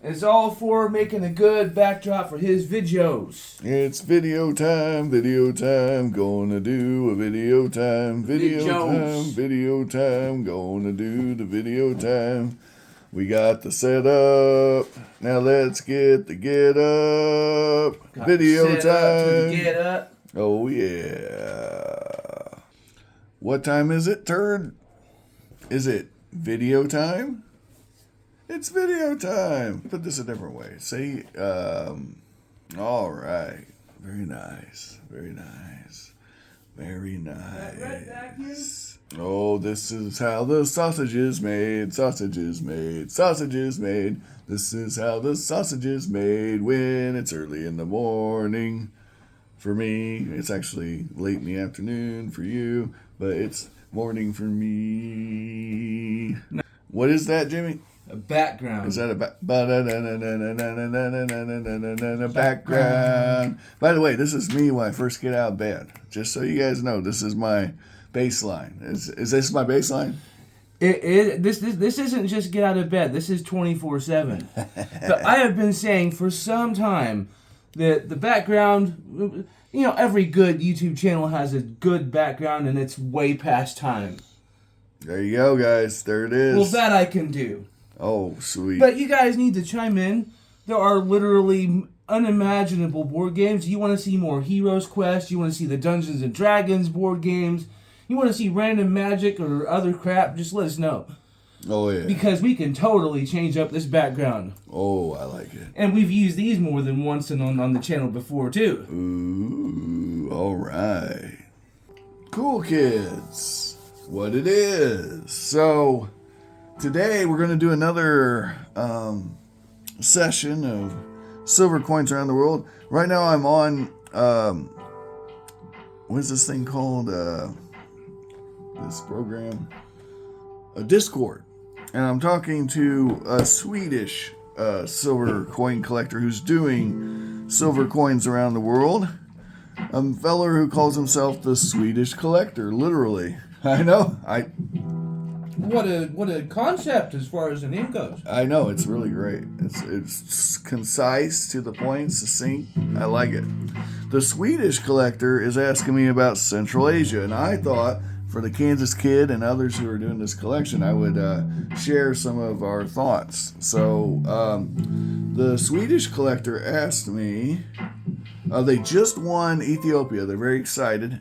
It's all for making a good backdrop for his videos. It's video time, gonna do a video time, video time, gonna do the video time. We got the setup, now let's get the get up, Got video set up to time. the get up. Oh yeah. What time is it, turd? Is it video time? It's video time. Put this a different way. Say, all right. Very nice. Very nice. Very nice. Oh, this is how the sausage is made. Sausage is made. Sausage is made. This is how the sausage is made when it's early in the morning. For me, it's actually late in the afternoon for you, but it's morning for me. What is that, Jimmy? A background. Is that a background? By the way, this is me when I first get out of bed. Just so you guys know, this is my baseline. Is this my baseline? This isn't just get out of bed. This is 24/7. But I have been saying for some time that the background, every good YouTube channel has a good background, and it's way past time. There you go, guys. There it is. Well, that I can do. Oh, sweet. But you guys need to chime in. There are literally unimaginable board games. You want to see more Heroes Quest. You want to see the Dungeons and Dragons board games. You want to see random magic or other crap. Just let us know. Oh, yeah. Because we can totally change up this background. Oh, I like it. And we've used these more than once and on the channel before, too. Ooh, all right. Cool, kids. What it is. So, today we're going to do another session of silver coins around the world. Right now I'm on, what is this thing called? This program? A Discord. And I'm talking to a Swedish silver coin collector who's doing silver coins around the world. A feller who calls himself the Swedish Collector, literally. I know. What a concept as far as the name goes. I know, it's really great. It's concise, to the point, succinct. I like it. The Swedish Collector is asking me about Central Asia, and I thought for the Kansas Kid and others who are doing this collection, I would share some of our thoughts. So, the Swedish Collector asked me, they just won Ethiopia. They're very excited.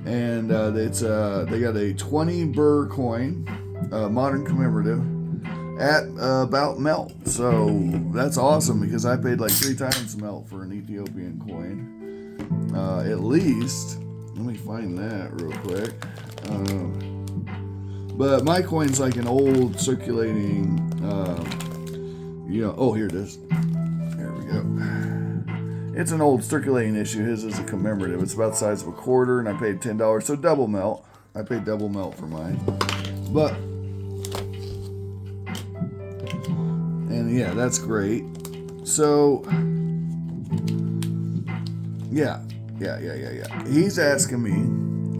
And they got a 20 birr coin, modern commemorative, at about melt. So that's awesome because I paid like 3 times melt for an Ethiopian coin. At least, let me find that real quick. But my coin's like an old circulating, oh, here it is. There we go. It's an old circulating issue. His is a commemorative. It's about the size of a quarter, and I paid $10, so double melt. I paid double melt for mine. But, and yeah, that's great. So, yeah. He's asking me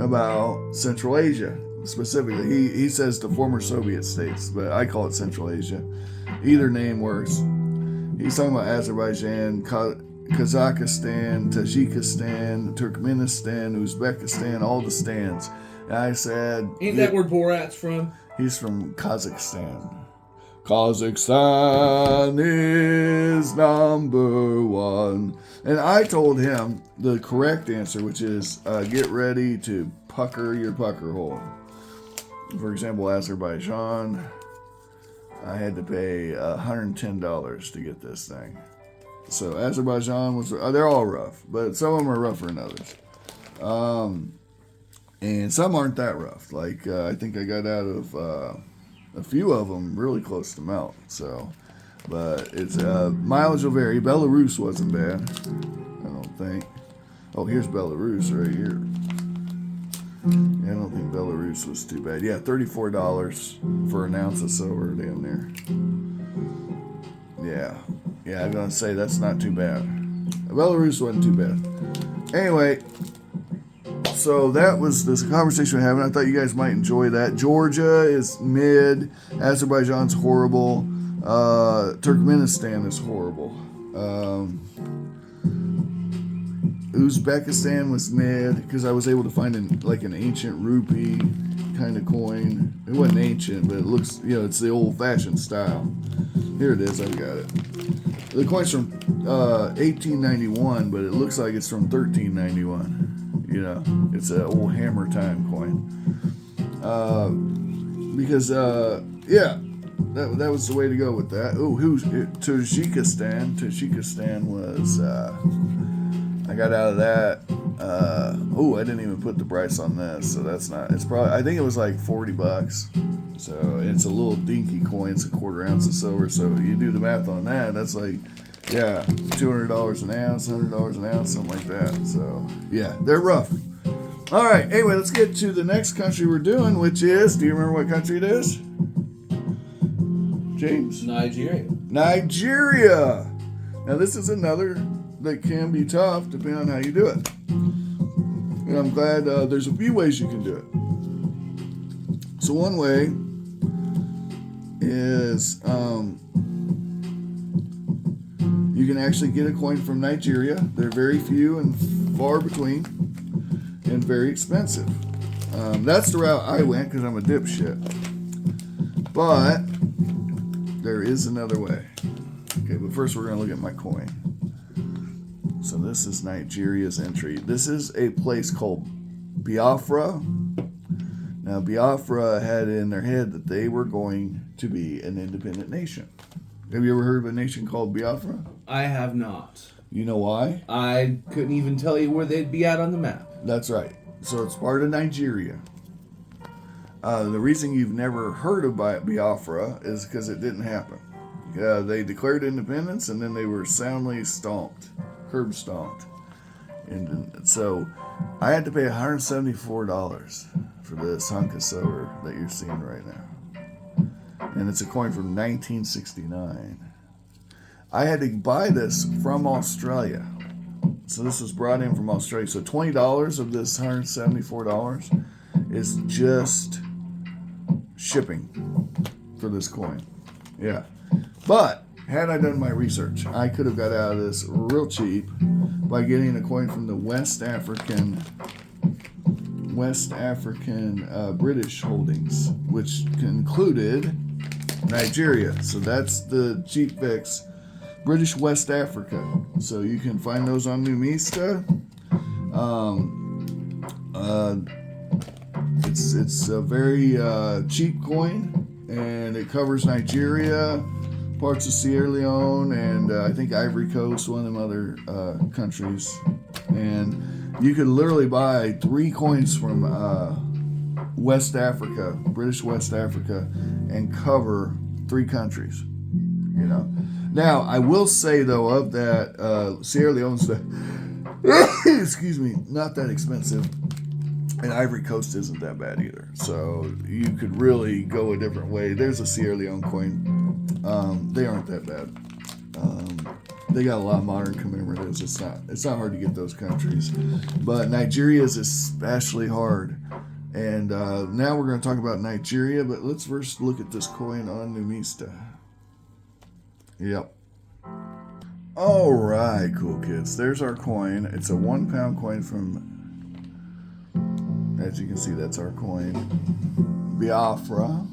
about Central Asia, specifically. He says the former Soviet states, but I call it Central Asia. Either name works. He's talking about Azerbaijan, Kazakhstan, Tajikistan, Turkmenistan, Uzbekistan, all the stands. And I said... Ain't that where Borat's from? He's from Kazakhstan. Kazakhstan is number one. And I told him the correct answer, which is get ready to pucker your pucker hole. For example, Azerbaijan, I had to pay $110 to get this thing. So Azerbaijan was, they're all rough, but some of them are rougher than others. And some aren't that rough. Like, I think I got out of a few of them really close to melt. So, but it's, mileage will vary. Belarus wasn't bad, I don't think. Oh, here's Belarus right here. Yeah, I don't think Belarus was too bad. Yeah, $34 for an ounce of silver down there. Yeah, I'm going to say that's not too bad. Belarus wasn't too bad. Anyway, so that was this conversation we're having. I thought you guys might enjoy that. Georgia is mid. Azerbaijan's horrible. Turkmenistan is horrible. Uzbekistan was mid because I was able to find an ancient rupee kind of coin. It wasn't ancient, but it looks, it's the old-fashioned style. Here it is. I've got it. The coin's from 1891, but it looks like it's from 1391. It's an old hammer time coin. Because that was the way to go with that. Oh, Tajikistan. Tajikistan was. I got out of that. I didn't even put the price on this, so that's not. It's probably. I think it was like $40. So it's a little dinky coin. It's a quarter ounce of silver. So you do the math on that. That's like, $200 an ounce, $100 an ounce, something like that. So yeah, they're rough. All right. Anyway, let's get to the next country we're doing, which is. Do you remember what country it is? James? Nigeria. Now this is another that can be tough depending on how you do it. And I'm glad there's a few ways you can do it. So one way is you can actually get a coin from Nigeria. They're very few and far between and very expensive. That's the route I went because I'm a dipshit. But there is another way. Okay, but first we're going to look at my coin. So this is Nigeria's entry. This is a place called Biafra. Now, Biafra had it in their head that they were going to be an independent nation. Have you ever heard of a nation called Biafra? I have not. You know why? I couldn't even tell you where they'd be at on the map. That's right. So it's part of Nigeria. The reason you've never heard of Biafra is because it didn't happen. They declared independence and then they were soundly curb stomped. And so I had to pay $174 for this hunk of silver that you're seeing right now. And it's a coin from 1969. I had to buy this from Australia. So this was brought in from Australia. So $20 of this $174 is just shipping for this coin. Yeah. But had I done my research, I could have got out of this real cheap by getting a coin from the West African British holdings, which included Nigeria. So that's the cheap fix. British West Africa. So you can find those on Numista. It's a very cheap coin, and it covers Nigeria, parts of Sierra Leone, and I think Ivory Coast, one of them other countries. And you could literally buy 3 coins from West Africa, British West Africa, and cover 3 countries. Now, I will say, though, of that, Sierra Leone's excuse me, not that expensive. And Ivory Coast isn't that bad either. So you could really go a different way. There's a Sierra Leone coin. They aren't that bad. They got a lot of modern commemoratives. It's not hard to get those countries. But Nigeria is especially hard. And now we're going to talk about Nigeria. But let's first look at this coin on Numista. Yep. All right, cool kids. There's our coin. It's a 1 pound coin from... As you can see, that's our coin, Biafra,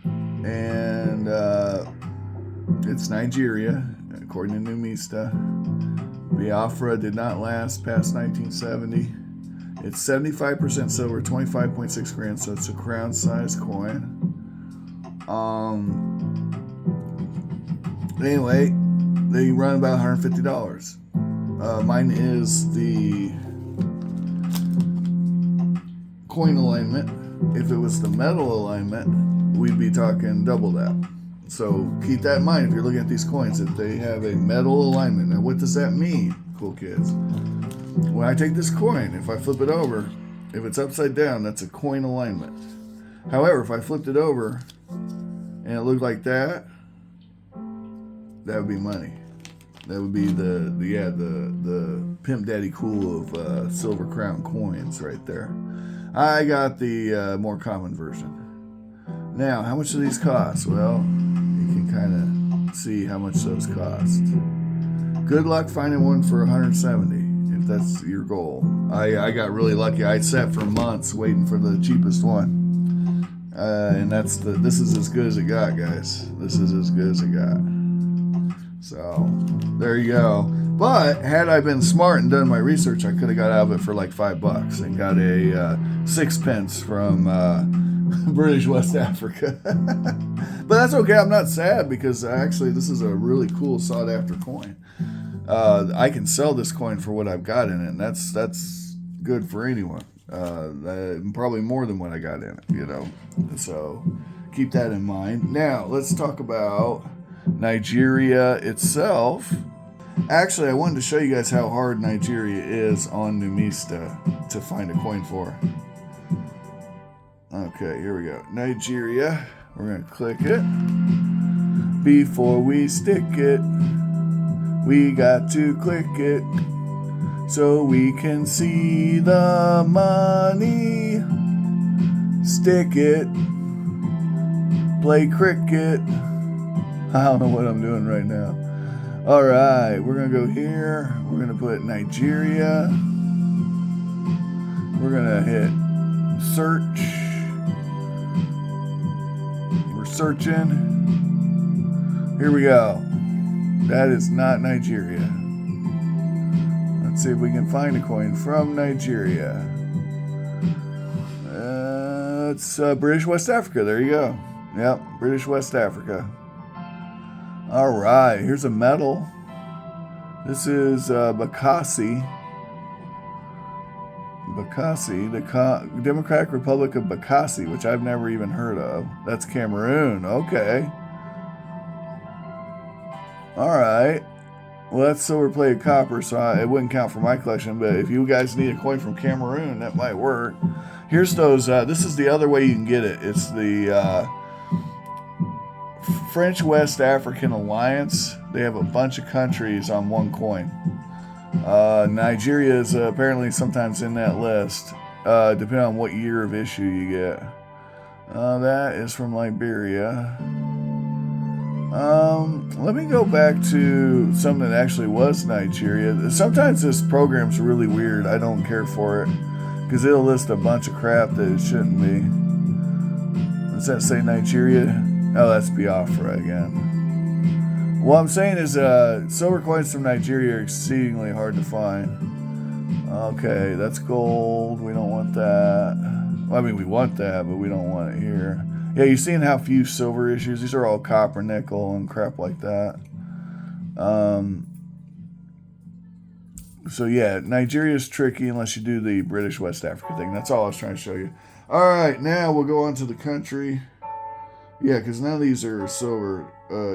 and it's Nigeria, according to Numista. Biafra did not last past 1970. It's 75% silver, 25.6 grams, so it's a crown-sized coin. Anyway, they run about $150. Mine is the coin alignment. If it was the metal alignment, we'd be talking double that. So keep that in mind if you're looking at these coins, that they have a metal alignment. Now what does that mean, cool kids? When I take this coin, if I flip it over, if it's upside down, that's a coin alignment. However, if I flipped it over and it looked like that, that would be money. That would be the Pimp Daddy Cool of Silver Crown coins right there. I got the more common version. Now, how much do these cost? Well, you can kind of see how much those cost. Good luck finding one for 170 if that's your goal. I got really lucky. I sat for months waiting for the cheapest one, and this is as good as it got, guys. This is as good as it got. So there you go. But had I been smart and done my research, I could have got out of it for like $5 and got a 6 pence from British West Africa. But that's okay. I'm not sad because actually this is a really cool sought after coin. I can sell this coin for what I've got in it, and that's good for anyone. Probably more than what I got in it, So keep that in mind. Now let's talk about Nigeria itself. Actually, I wanted to show you guys how hard Nigeria is on Numista to find a coin for. Okay, here we go. Nigeria. We're going to click it. Before we stick it, we got to click it so we can see the money. Stick it. Play cricket. I don't know what I'm doing right now. All right, we're going to go here. We're going to put Nigeria. We're going to hit search. We're searching. Here we go. That is not Nigeria. Let's see if we can find a coin from Nigeria. It's British West Africa. There you go. Yep, British West Africa. All right, here's a medal. This is Bakassi. Bakassi, the Democratic Republic of Bakassi, which I've never even heard of. That's Cameroon. Okay. All right. Well, that's silver plated copper, so it wouldn't count for my collection. But if you guys need a coin from Cameroon, that might work. Here's those. This is the other way you can get it. It's the French West African Alliance. They have a bunch of countries on one coin. Nigeria is apparently sometimes in that list, depending on what year of issue you get. That is from Liberia. Let me go back to something that actually was Nigeria. Sometimes this program's really weird. I don't care for it because it'll list a bunch of crap that it shouldn't be. Does that say Nigeria? Oh, that's Biafra again. What I'm saying is silver coins from Nigeria are exceedingly hard to find. Okay, that's gold. We don't want that. Well, I mean, we want that, but we don't want it here. Yeah, you've seen how few silver issues. These are all copper, nickel, and crap like that. So yeah, Nigeria is tricky unless you do the British West Africa thing. That's all I was trying to show you. All right, now we'll go on to the country. Yeah, because none of these are silver,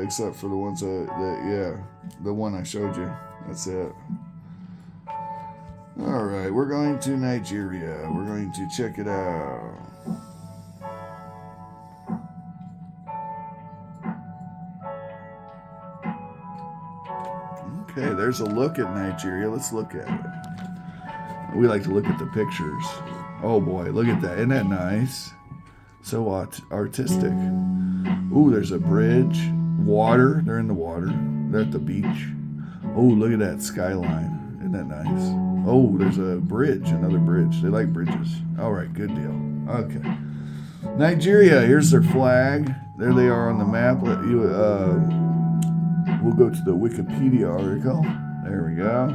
except for the ones the one I showed you. That's it. All right, we're going to Nigeria. We're going to check it out. Okay, there's a look at Nigeria. Let's look at it. We like to look at the pictures. Oh boy, look at that. Isn't that nice? So artistic. Ooh, there's a bridge. Water. They're in the water. They're at the beach. Oh, look at that skyline. Isn't that nice? Oh, there's a bridge. Another bridge. They like bridges. All right, good deal. Okay. Nigeria. Here's their flag. There they are on the map. We'll go to the Wikipedia article. There we go.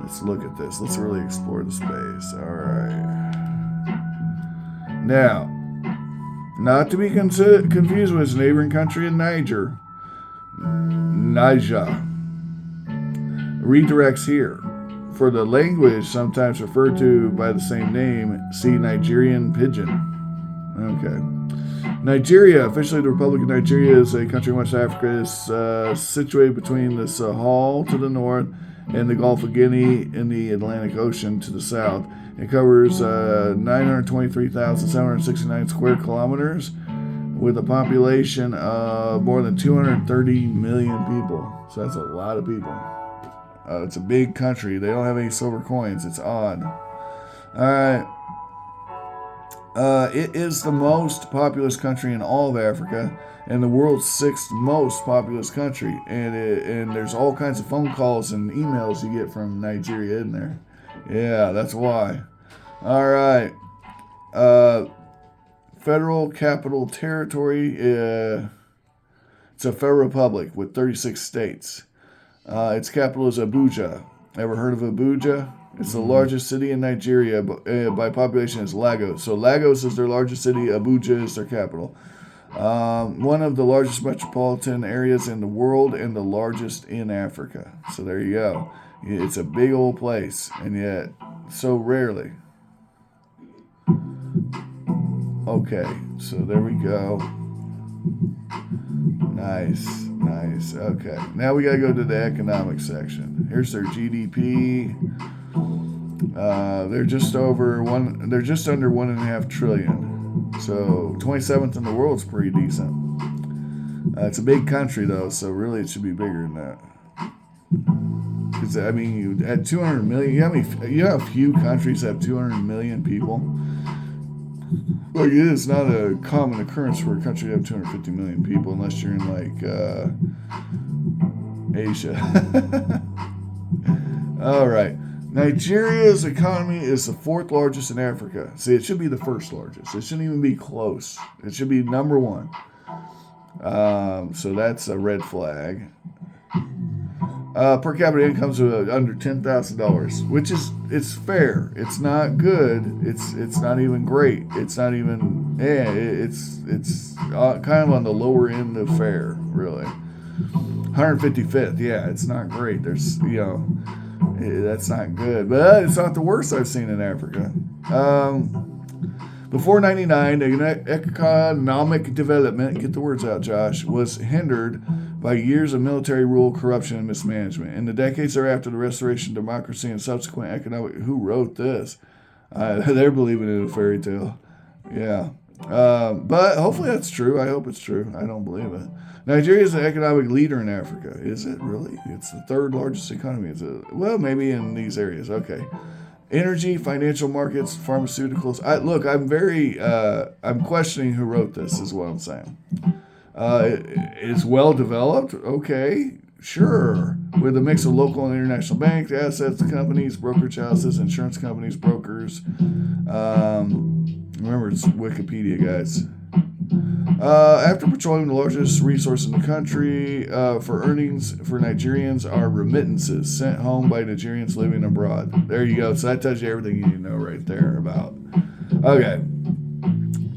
Let's look at this. Let's really explore the space. All right. Now, not to be confused with its neighboring country in Niger. Niger. Redirects here. For the language sometimes referred to by the same name, see Nigerian Pidgin. Okay. Nigeria, officially the Republic of Nigeria, is a country in West Africa. Is situated between the Sahel to the north and the Gulf of Guinea in the Atlantic Ocean to the south. It covers 923,769 square kilometers with a population of more than 230 million people. So that's a lot of people. It's a big country. They don't have any silver coins. It's odd. All right. It is the most populous country in all of Africa and the world's 6th most populous country. And there's all kinds of phone calls and emails you get from Nigeria in there. Yeah, that's why. All right. Federal Capital Territory. It's a federal republic with 36 states. Its capital is Abuja. Ever heard of Abuja? It's the largest city in Nigeria, by population is Lagos. So Lagos is their largest city, Abuja is their capital. One of the largest metropolitan areas in the world and the largest in Africa. So there you go. It's a big old place, and yet so rarely. Okay, so there we go. Nice. Okay, now we gotta go to the economic section. Here's their GDP. They're just under 1.5 trillion. So 27th in the world's pretty decent. It's a big country though, so really it should be bigger than that. Because I mean, you at 200 million, you have a few countries that have 200 million people. Like, it is not a common occurrence for a country to have 250 million people unless you're in like Asia. All right. Nigeria's economy is the 4th largest in Africa. See, it should be the 1st largest. It shouldn't even be close. It should be number 1. So that's a red flag. Per capita incomes of under $10,000, which it's fair. It's not good. It's not even great. It's not even it's kind of on the lower end of fair, really. 155th, yeah, it's not great. There's that's not good, but it's not the worst I've seen in Africa. Before 99, economic development, get the words out, Josh, was hindered by years of military rule, corruption, and mismanagement. In the decades thereafter, the restoration of democracy and subsequent economic... Who wrote this? They're believing in a fairy tale. Yeah. But hopefully that's true. I hope it's true. I don't believe it. Nigeria is an economic leader in Africa. Is it really? It's the 3rd largest economy. Well, maybe in these areas. Okay. Energy, financial markets, pharmaceuticals. I'm questioning who wrote this, is what I'm saying. It's well developed. Okay, sure. With a mix of local and international banks, assets, companies, brokerage houses, insurance companies, brokers. Remember, it's Wikipedia, guys. After petroleum, the largest resource in the country for earnings for Nigerians are remittances sent home by Nigerians living abroad. There you go. So that tells you everything you need to know right there about. Okay.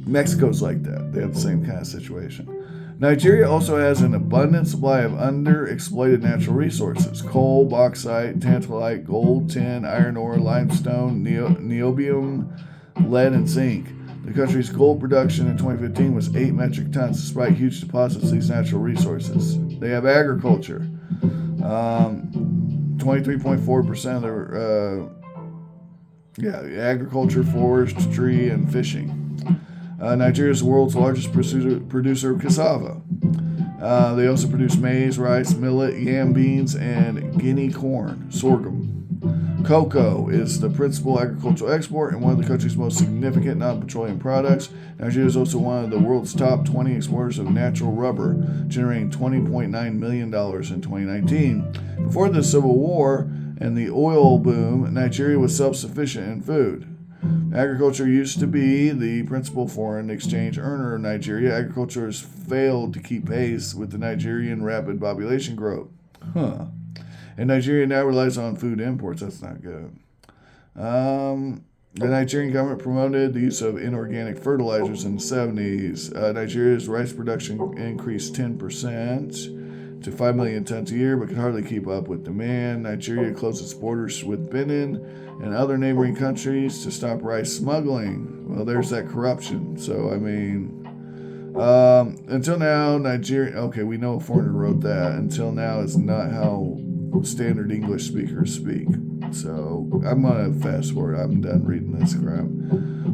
Mexico's like that. They have the same kind of situation. Nigeria also has an abundant supply of underexploited natural resources: coal, bauxite, tantalite, gold, tin, iron ore, limestone, niobium, lead, and zinc. The country's gold production in 2015 was 8 metric tons, despite huge deposits of these natural resources. They have agriculture. 23.4% of their agriculture, forestry, and fishing. Nigeria is the world's largest producer of cassava. They also produce maize, rice, millet, yam beans, and Guinea corn, sorghum. Cocoa is the principal agricultural export and one of the country's most significant non-petroleum products. Nigeria is also one of the world's top 20 exporters of natural rubber, generating $20.9 million in 2019. Before the Civil War and the oil boom, Nigeria was self-sufficient in food. Agriculture used to be the principal foreign exchange earner of Nigeria. Agriculture has failed to keep pace with the Nigerian rapid population growth. And Nigeria now relies on food imports. That's not good. The Nigerian government promoted the use of inorganic fertilizers in the 70s. Nigeria's rice production increased 10% to 5 million tons a year, but could hardly keep up with demand. Nigeria closed its borders with Benin and other neighboring countries to stop rice smuggling. Well, there's that corruption. So, I mean... until now, Nigeria... Okay, we know a foreigner wrote that. Until now is not how standard English speakers speak. So I'm going to fast forward. I'm done reading this crap.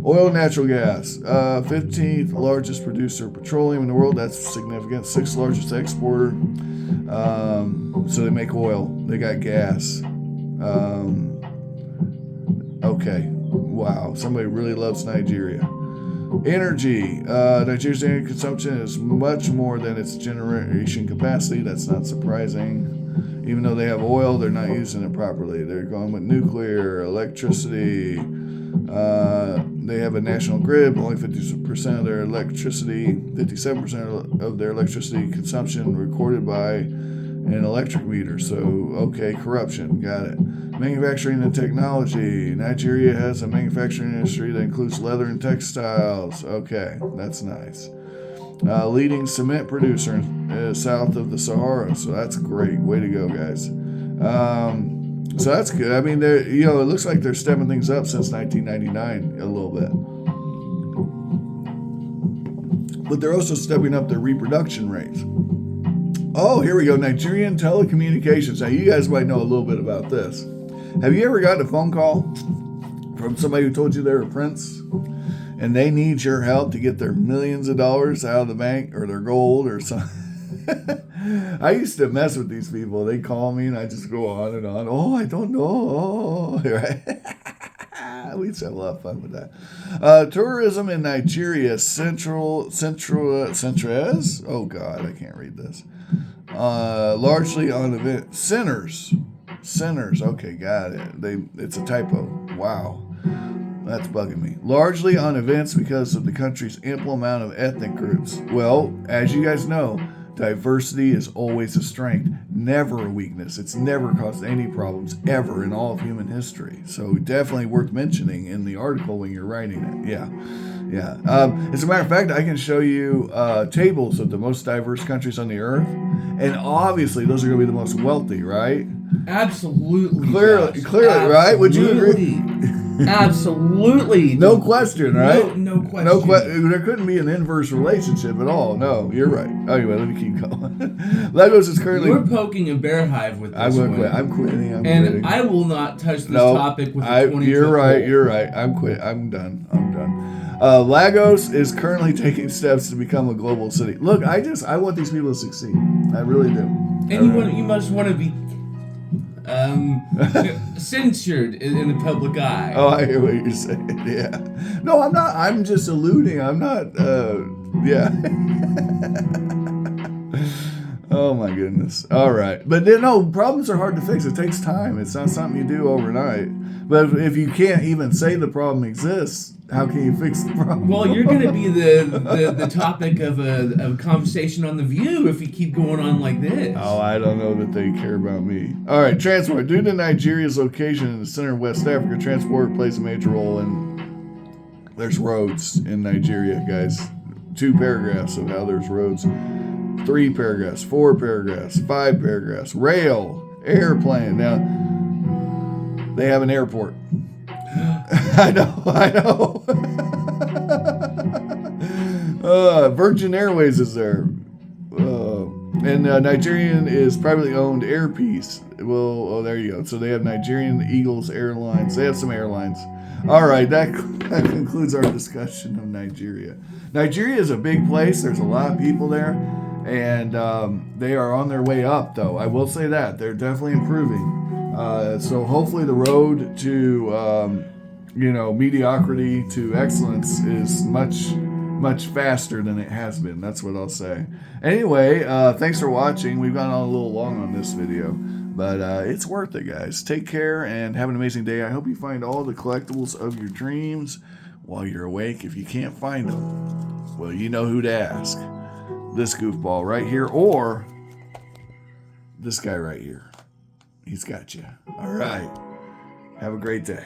Oil and natural gas. 15th largest producer of petroleum in the world. That's significant. 6th largest exporter. So they make oil. They got gas. Okay. Wow. Somebody really loves Nigeria. Energy. Nigeria's energy consumption is much more than its generation capacity. That's not surprising. Even though they have oil, they're not using it properly. They're going with nuclear, electricity. They have a national grid, but only 50% of their electricity, 57% of their electricity consumption recorded by an electric meter. So, okay, corruption. Got it. Manufacturing and technology. Nigeria has a manufacturing industry that includes leather and textiles. Okay, that's nice. Leading cement producer south of the Sahara. So that's great. Way to go, guys. So that's good. I mean, it looks like they're stepping things up since 1999 a little bit. But they're also stepping up their reproduction rates. Oh, here we go. Nigerian telecommunications. Now, you guys might know a little bit about this. Have you ever gotten a phone call from somebody who told you they're a prince and they need your help to get their millions of dollars out of the bank or their gold or something? I used to mess with these people. They call me and I just go on and on. Oh, I don't know. Right? We used to have a lot of fun with that. Tourism in Nigeria, Centrez. Oh God, I can't read this. Largely on event Sinners. Okay, got it. It's a typo. Wow. That's bugging me. Largely on events because of the country's ample amount of ethnic groups. Well, as you guys know, diversity is always a strength, never a weakness. It's never caused any problems ever in all of human history. So definitely worth mentioning in the article when you're writing it. Yeah. As a matter of fact, I can show you tables of the most diverse countries on the earth. And obviously, those are going to be the most wealthy, right? Absolutely. Clearly, Absolutely. Right? Would you agree? Absolutely. No question, right? No question. There couldn't be an inverse relationship at all. No, you're right. Anyway, let me keep going. Legos is currently... You're poking a bear hive with this one. I'm quitting. I'm and quitting. I will not touch this topic with a 20-foot You're right. pole. You're right. I'm done. Lagos is currently taking steps to become a global city. Look, I want these people to succeed. I really do. And you must want to be censured in the public eye. Oh, I hear what you're saying. Yeah. No, I'm not. I'm just alluding. I'm not. Yeah. Oh my goodness. All right, but problems are hard to fix. It takes time. It's not something you do overnight. But if you can't even say the problem exists, how can you fix the problem? Well, you're going to be the topic of a conversation on The View if you keep going on like this. Oh, I don't know that they care about me. All right, transport. Due to Nigeria's location in the center of West Africa, transport plays a major role in... There's roads in Nigeria, guys. 2 paragraphs of how there's roads. 3 paragraphs, 4 paragraphs, 5 paragraphs. Rail, airplane. Now, they have an airport. I know. Virgin Airways is there. And Nigerian is privately owned Air Peace. Well, there you go. So they have Nigerian Eagles Airlines. They have some airlines. All right, that concludes our discussion of Nigeria. Nigeria is a big place. There's a lot of people there. And they are on their way up, though. I will say that. They're definitely improving. So hopefully the road to, mediocrity to excellence is much faster than it has been. That's what I'll say. Anyway, thanks for watching. We've gone on a little long on this video, but it's worth it, guys. Take care and have an amazing day. I hope you find all the collectibles of your dreams while you're awake. If you can't find them, well, you know who to ask. This goofball right here or this guy right here. He's got you. All right. Have a great day.